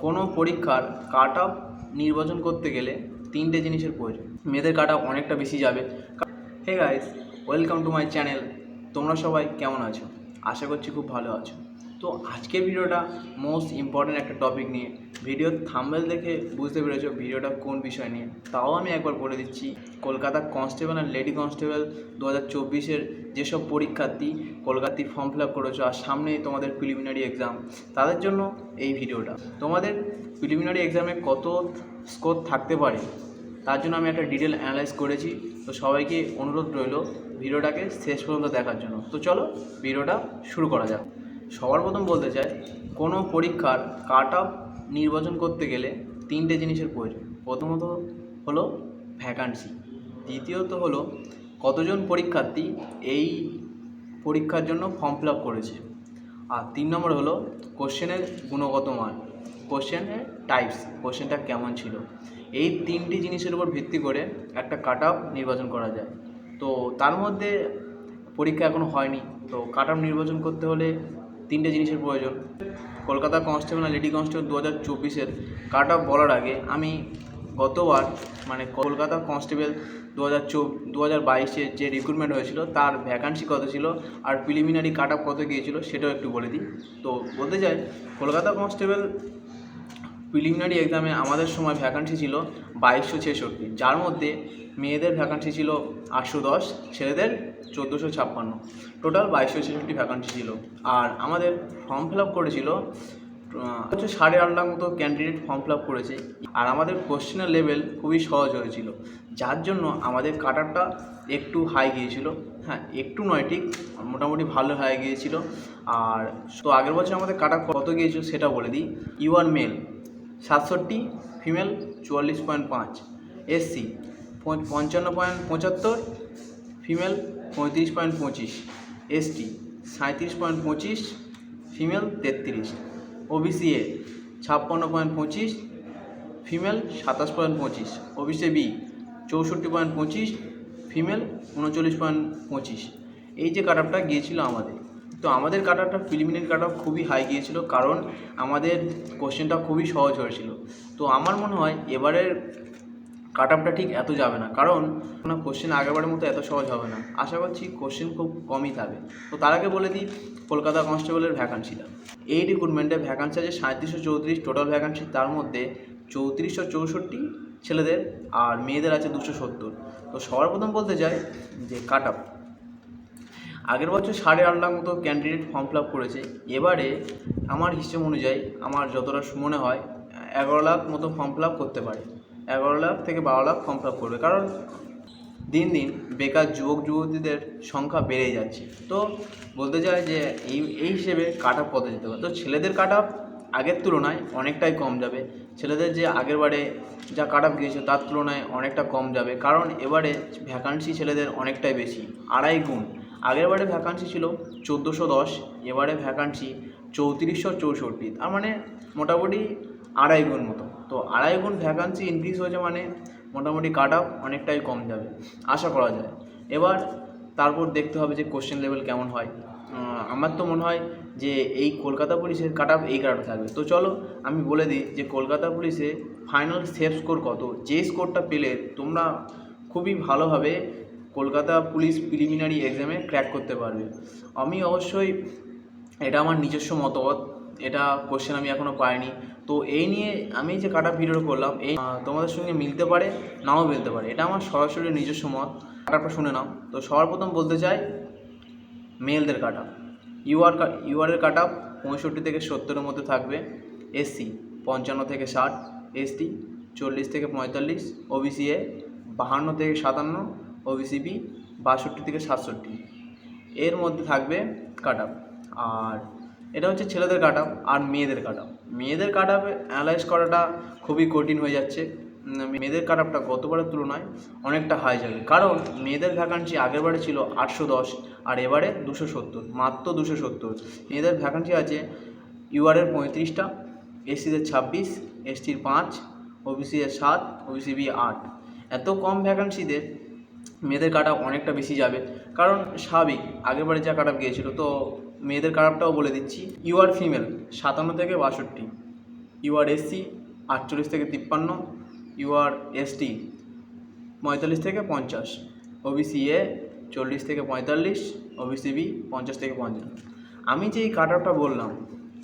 কোনো পরীক্ষার cut off নির্বাচন করতে গেলে তিনটে জিনিসের প্রয়োজন। মেয়েদের কাট অফ অনেকটা বেশি যাবে। Hey guys, welcome to my channel. তোমরা সবাই কেমন আছো? আশা করছি খুব ভালো আছো। তো আজকের ভিডিওটা মোস্ট ইম্পর্ট্যান্ট একটা টপিক নিয়ে। ভিডিওর থাম্বনেল দেখে বুঝতে পেরেছো ভিডিওটা কোন বিষয় নিয়ে। তাও আমি একবার বলে দিচ্ছি, কলকাতা কনস্টেবল আর লেডি কনস্টেবল 2024-এর যেসব পরীক্ষার্থী কলকাতায় ফর্ম ফিল আপ করেছো আর সামনেই তোমাদের প্রিলিমিনারি এক্সাম, তাদের জন্য এই ভিডিওটা। তোমাদের প্রিলিমিনারি এক্সামে কত স্কোর থাকতে পারে তার জন্য আমি একটা ডিটেল অ্যানালাইজ করেছি। তো সবাইকে অনুরোধ রইল ভিডিওটাকে শেষ পর্যন্ত দেখার জন্য। তো চলো ভিডিওটা শুরু করা যাক। সবার প্রথম বলতে চাই, কোনো পরীক্ষার কাট অফ নির্বাচন করতে গেলে তিনটে জিনিসের প্রয়োজন। প্রথমত হলো ভ্যাকান্সি, দ্বিতীয়ত হলো কতজন পরীক্ষার্থী এই পরীক্ষার জন্য ফর্ম ফিল আপ করেছে, আর 3 নম্বর হলো কোশ্চেনের গুণগত মান, কোশ্চেনের টাইপস, কোশ্চেনটা কেমন ছিল। এই তিনটি জিনিসের উপর ভিত্তি করে একটা কাট অফ নির্বাচন করা যায়। তো তার মধ্যে পরীক্ষা এখনও হয়নি, তো কাট অফ নির্বাচন করতে হলে তিনটে জিনিসের প্রয়োজন। কলকাতা কনস্টেবল আর লেডি কনস্টেবল 2024-এর কাট অফ বলার আগে আমি গতবার মানে কলকাতা কনস্টেবল 2022-এর যে রিক্রুটমেন্ট হয়েছিল তার ভ্যাকান্সি কত ছিল আর প্রিলিমিনারি কাট অফ কত গিয়েছিল সেটাও একটু বলে দিই। তো বলতে চাই, কলকাতা কনস্টেবল প্রিলিমিনারি এক্সামে আমাদের সময় ভ্যাকান্সি ছিল 2266, যার মধ্যে মেয়েদের ভ্যাকান্সি ছিল 810, ছেলেদের 1456, টোটাল 2266 ভ্যাকান্সি ছিল। আর আমাদের ফর্ম ফিল আপ করেছিল 8.5 লাখ মতো ক্যান্ডিডেট ফর্ম ফিল আপ করেছে। আর আমাদের কোশ্চেনের লেভেল খুবই সহজ হয়েছিল, যার জন্য আমাদের কাট অফটা একটু হাই গিয়েছিল। হ্যাঁ, একটু নয়, ঠিক মোটামুটি ভালো হাই গিয়েছিল। আর তো আগের বছর আমাদের কাট অফ কত গিয়েছিল সেটা বলে দিই। UR male 67, female 44.5, SC 55.75, female 35.25, ST 37.25, female 33, OBC A 56.25, female 27.25, OBC B 64.25, female 39.25। এই যে কাট অফটা গিয়েছিল আমাদের, তো আমাদের কাট অফটা প্রিলিমিনারি কাট অফ খুবই হাই গিয়েছিল, কারণ আমাদের কোশ্চেনটা খুবই সহজ হয়েছিল। তো আমার মনে হয় এবারের কাট অফটা ঠিক এত যাবে না, কারণ কোশ্চেন আগেরবারের মতো এত সহজ হবে না। আশা করছি কোশ্চেন খুব কমই থাকবে। তো তার আগে বলে দিই কলকাতা কনস্টেবলের ভ্যাকান্সিটা। এই রিক্রুটমেন্টে ভ্যাকান্সি আছে 3734 টোটাল ভ্যাকান্সি, তার মধ্যে 3464 ছেলেদের আর মেয়েদের আছে 270। তো সবার প্রথম বলতে চাই যে কাট অফ আগের বছর 8.5 লাখ মতো ক্যান্ডিডেট ফর্ম ফিল আপ করেছে। এবারে আমার হিসেব অনুযায়ী আমার যতটা মনে হয় 11 লাখ মতো ফর্ম ফিল আপ করতে পারে। 11 লাখ থেকে 12 লাখ ফর্ম ফিল আপ করবে, কারণ দিন দিন বেকার যুবক যুবতীদের সংখ্যা বেড়েই যাচ্ছে। তো বলতে চাই যে এই হিসেবে কাট অফ কত যেতে পারে। তো ছেলেদের কাট অফ আগের তুলনায় অনেকটাই কম যাবে। ছেলেদের যে আগের বারে যা কাট অফ গিয়েছে তার তুলনায় অনেকটা কম যাবে, কারণ এবারে ভ্যাকান্সি ছেলেদের অনেকটাই বেশি, 2.5 গুণ। আগের বারে ভ্যাকান্সি ছিল 1410, এবারে ভ্যাকান্সি 3464, তার মানে মোটামুটি 2.5 গুণ মতো। তো 2.5 গুণ ভ্যাকান্সি ইনক্রিজ হয়েছে, মানে মোটামুটি কাট অফ অনেকটাই কম যাবে আশা করা যায়। এবার তারপর দেখতে হবে যে কোশ্চেন লেভেল কেমন হয়। আমার তো মনে হয় যে এই কলকাতা পুলিশের কাট অফ এই কারণে থাকবে। তো চলো আমি বলে দিই যে কলকাতা পুলিশে ফাইনাল সেফ স্কোর কত। যে স্কোরটা পেলে তোমরা খুবই ভালোভাবে কলকাতা পুলিশ প্রিলিমিনারি এক্সামে ক্র্যাক করতে পারবে। আমি অবশ্যই, এটা আমার নিজস্ব মতামত, এটা কোশ্চেন আমি এখনও পাইনি। তো এই নিয়ে আমি যে কাট অফ ভিডিও করলাম, এই তোমাদের সঙ্গে মিলতে পারে নাও মিলতে পারে, এটা আমার সরাসরি নিজস্ব মত। কাট অফটা শুনে নাও। তো সবার প্রথম বলতে চাই মেলদের কাট অফ। ইউআরের কাট অফ 65 থেকে 70-এর মধ্যে থাকবে। এসসি 55 থেকে 60, এসটি 40 থেকে 45, ওবিসি এ 52 থেকে 57, ওবিসি বি 62 থেকে 67, এর মধ্যে থাকবে কাট অফ। আর এটা হচ্ছে ছেলেদের কাট অফ। আর মেয়েদের কাট অফ, মেয়েদের কাট অফে অ্যানালাইজ করাটা খুবই কঠিন হয়ে যাচ্ছে। মেয়েদের কাট অফটা গতবারের তুলনায় অনেকটা হাই যাবে, কারণ মেয়েদের ভ্যাকান্সি আগেরবারে ছিল 810 আর এবারে 270, মাত্র 270। মেয়েদের ভ্যাকান্সি আছে ইউআরের 35টা, এসসিদের 26, এসটির 5, ওবিসি এর 7, ওবিসি বি 8। এত কম ভ্যাকান্সিদের মেয়েদের কাট অফ অনেকটা বেশি যাবে, কারণ স্বাভাবিক আগেরবারে যা কাট অফ গিয়েছিল। তো মেয়েদের কাট অফটাও বলে দিচ্ছি। ইউআর ফিমেল 57 থেকে 62, ইউআর এসসি 48 থেকে 53, ইউআর এসটি 45 থেকে 50, ওবিসি এ 40 থেকে 45, ওবিসি বি 50 থেকে 55। আমি যে এই কাট অফটা বললাম,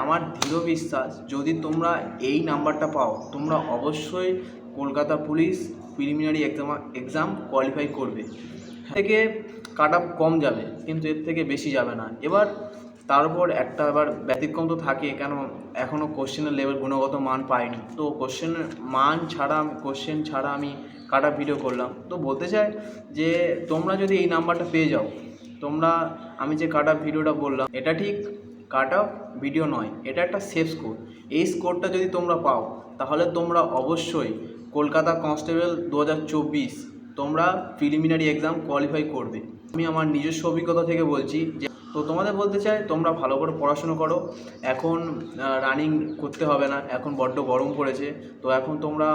আমার দৃঢ় বিশ্বাস যদি তোমরা এই নাম্বারটা পাও তোমরা অবশ্যই Kolkata police preliminary exam qualify করবে। থেকে কাট অফ কম যাবে কিন্তু এর থেকে বেশি যাবে না। এবার তার উপর একটা আবার ব্যতিক্রম তো থাকে, কেন এখনও কোশ্চেনের লেভেল গুণগত মান পাইনি, তো কোশ্চেনের মান ছাড়া কোশ্চেন ছাড়া আমি কাট অফ ভিডিও করলাম। তো বলতে চাই যে তোমরা যদি এই নাম্বারটা পেয়ে যাও, তোমরা আমি যে কাট অফ ভিডিওটা বললাম এটা ঠিক কাট অফ ভিডিও নয়, এটা একটা সেফ স্কোর। এই স্কোরটা যদি তোমরা পাও তাহলে তোমরা অবশ্যই কলকাতা কনস্টেবল 2024 তোমরা প্রিলিমিনারি এক্সাম কোয়ালিফাই করবে। আমি আমার নিজস্ব অভিজ্ঞতা থেকে বলছি যে, তো তোমাদের বলতে চাই তোমরা ভালো করে পড়াশুনো করো। এখন রানিং করতে হবে না, এখন বড্ড গরম পড়েছে, তো এখন তোমরা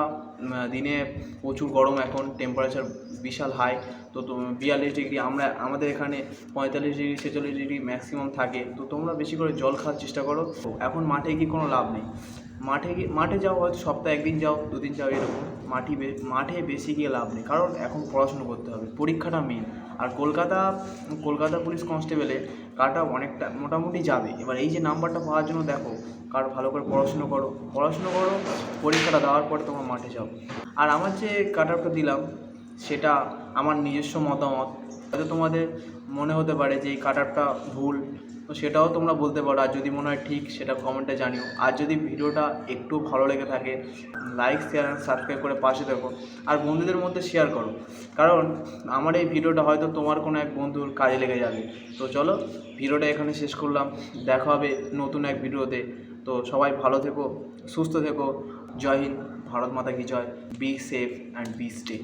দিনে প্রচুর গরম, এখন টেম্পারেচার বিশাল হাই, তো 42 ডিগ্রি, আমাদের এখানে 45 ডিগ্রি 46 ডিগ্রি ম্যাক্সিমাম থাকে। তো তোমরা বেশি করে জল খাওয়ার চেষ্টা করো। এখন মাঠে গিয়ে কোনো লাভ নেই, মাঠে যাও হয়তো সপ্তাহে একদিন যাও, দুদিন যাও, এরকম মাঠে বেশি গিয়ে লাভ নেই, কারণ এখন পড়াশুনো করতে হবে, পরীক্ষাটা মেন। আর কলকাতা পুলিশ কনস্টেবলে কাট অফ অনেকটা মোটামুটি যাবে। এবার এই যে নাম্বারটা পাওয়ার জন্য দেখো, ভালো করে পড়াশুনো করো, পরীক্ষাটা দেওয়ার পর তোমার মাঠে যাও। আর আমার যে কাট অফটা দিলাম সেটা আমার নিজস্ব মতামত, হয়তো তোমাদের মনে হতে পারে যে এই কাট অফটা ভুল, তো সেটাও তোমরা বলতে পারো। আর যদি মনে হয় ঠিক সেটা কমেন্টে জানিও। আর যদি ভিডিওটা একটু ভালো লেগে থাকে লাইক শেয়ার অ্যান্ড সাবস্ক্রাইব করে পাশে দেখো, আর বন্ধুদের মধ্যে শেয়ার করো, কারণ আমার এই ভিডিওটা হয়তো তোমার কোনো এক বন্ধুর কাজে লেগে যাবে। তো চলো ভিডিওটা এখানে শেষ করলাম, দেখা হবে নতুন এক ভিডিওতে। তো সবাই ভালো থেকো, সুস্থ থেকো। জয় হিন্দ, ভারত মাতা কি জয়। Be safe and be stay.